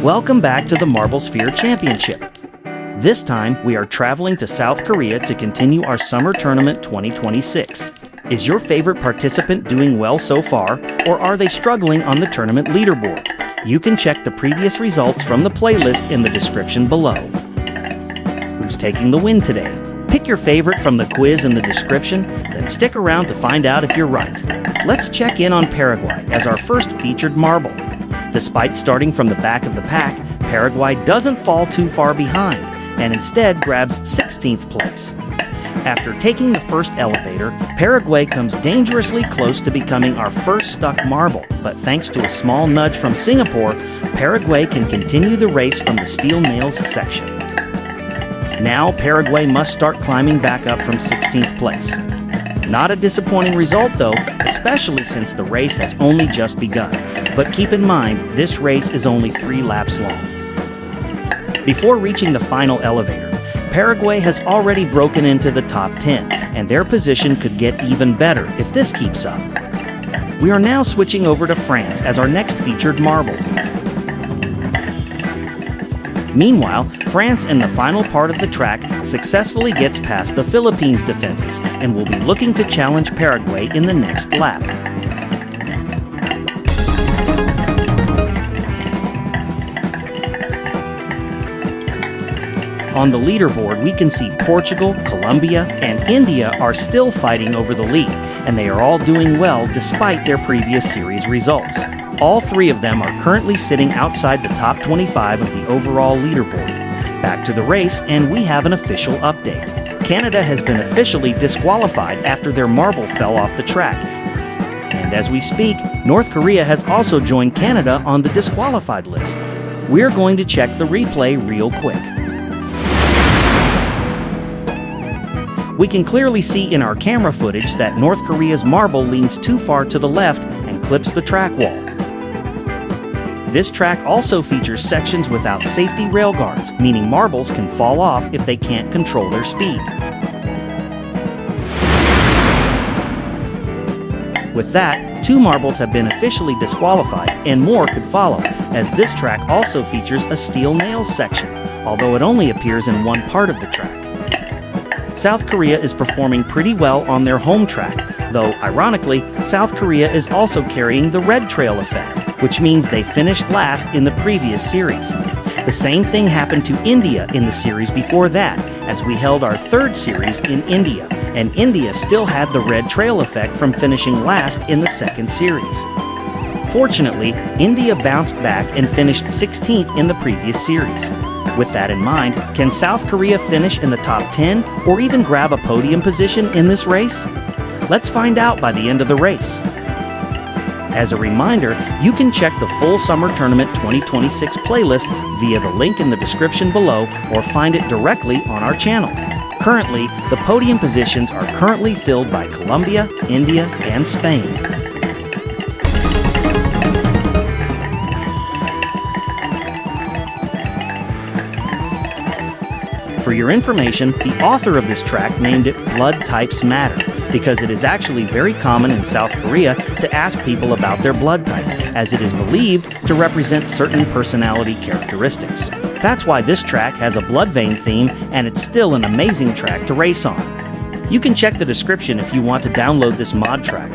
Welcome back to the Marble Sphere Championship. This time, we are traveling to South Korea to continue our Summer Tournament 2026. Is your favorite participant doing well so far, or are they struggling on the tournament leaderboard? You can check the previous results from the playlist in the description below. Who's taking the win today? Pick your favorite from the quiz in the description, then stick around to find out if you're right. Let's check in on Paraguay as our first featured marble. Despite starting from the back of the pack, Paraguay doesn't fall too far behind, and instead grabs 16th place. After taking the first elevator, Paraguay comes dangerously close to becoming our first stuck marble, but thanks to a small nudge from Singapore, Paraguay can continue the race from the steel nails section. Now Paraguay must start climbing back up from 16th place. Not a disappointing result though, especially since the race has only just begun. But keep in mind, this race is only 3 laps long. Before reaching the final elevator, Paraguay has already broken into the top 10, and their position could get even better if this keeps up. We are now switching over to France as our next featured marble. Meanwhile, France in the final part of the track successfully gets past the Philippines defenses and will be looking to challenge Paraguay in the next lap. On the leaderboard, we can see Portugal, Colombia, and India are still fighting over the lead, and they are all doing well despite their previous series results. All 3 of them are currently sitting outside the top 25 of the overall leaderboard. Back to the race, and we have an official update. Canada has been officially disqualified after their marble fell off the track. And as we speak, North Korea has also joined Canada on the disqualified list. We're going to check the replay real quick. We can clearly see in our camera footage that North Korea's marble leans too far to the left and clips the track wall. This track also features sections without safety railguards, meaning marbles can fall off if they can't control their speed. With that, 2 marbles have been officially disqualified, and more could follow, as this track also features a steel nails section, although it only appears in one part of the track. South Korea is performing pretty well on their home track, though, ironically, South Korea is also carrying the red trail effect, which means they finished last in the previous series. The same thing happened to India in the series before that, as we held our 3rd series in India, and India still had the red trail effect from finishing last in the 2nd series. Fortunately, India bounced back and finished 16th in the previous series. With that in mind, can South Korea finish in the top 10 or even grab a podium position in this race? Let's find out by the end of the race. As a reminder, you can check the full Summer Tournament 2026 playlist via the link in the description below or find it directly on our channel. Currently, the podium positions are currently filled by Colombia, India, and Spain. For your information, the author of this track named it Blood Types Matter, because it is actually very common in South Korea to ask people about their blood type, as it is believed to represent certain personality characteristics. That's why this track has a blood vein theme, and it's still an amazing track to race on. You can check the description if you want to download this mod track.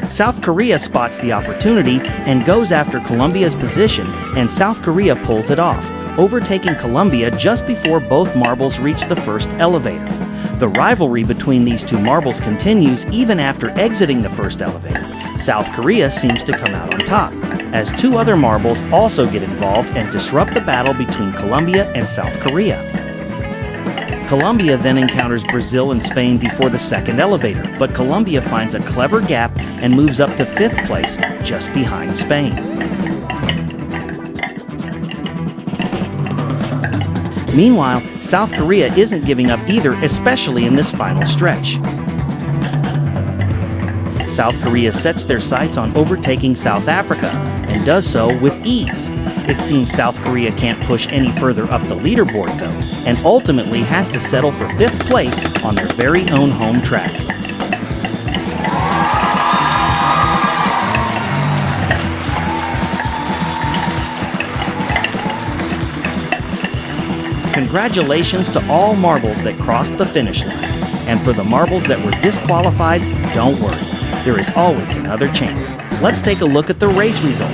South Korea spots the opportunity and goes after Colombia's position, and South Korea pulls it off, overtaking Colombia just before both marbles reach the first elevator. The rivalry between these 2 marbles continues even after exiting the first elevator. South Korea seems to come out on top, as 2 other marbles also get involved and disrupt the battle between Colombia and South Korea. Colombia then encounters Brazil and Spain before the 2nd elevator, but Colombia finds a clever gap and moves up to 5th place, just behind Spain. Meanwhile, South Korea isn't giving up either, especially in this final stretch. South Korea sets their sights on overtaking South Africa, and does so with ease. It seems South Korea can't push any further up the leaderboard though, and ultimately has to settle for 5th place on their very own home track. Congratulations to all marbles that crossed the finish line. And for the marbles that were disqualified, don't worry. There is always another chance. Let's take a look at the race result.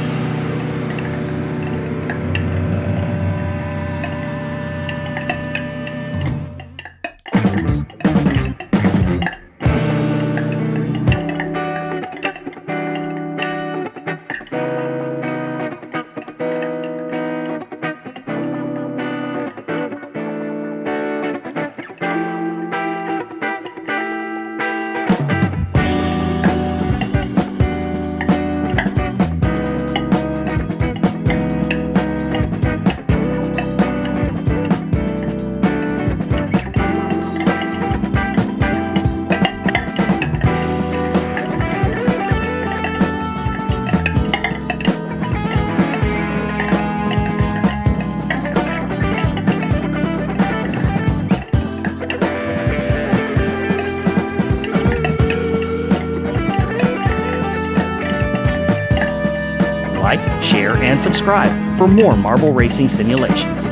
Like, share, and subscribe for more marble racing simulations.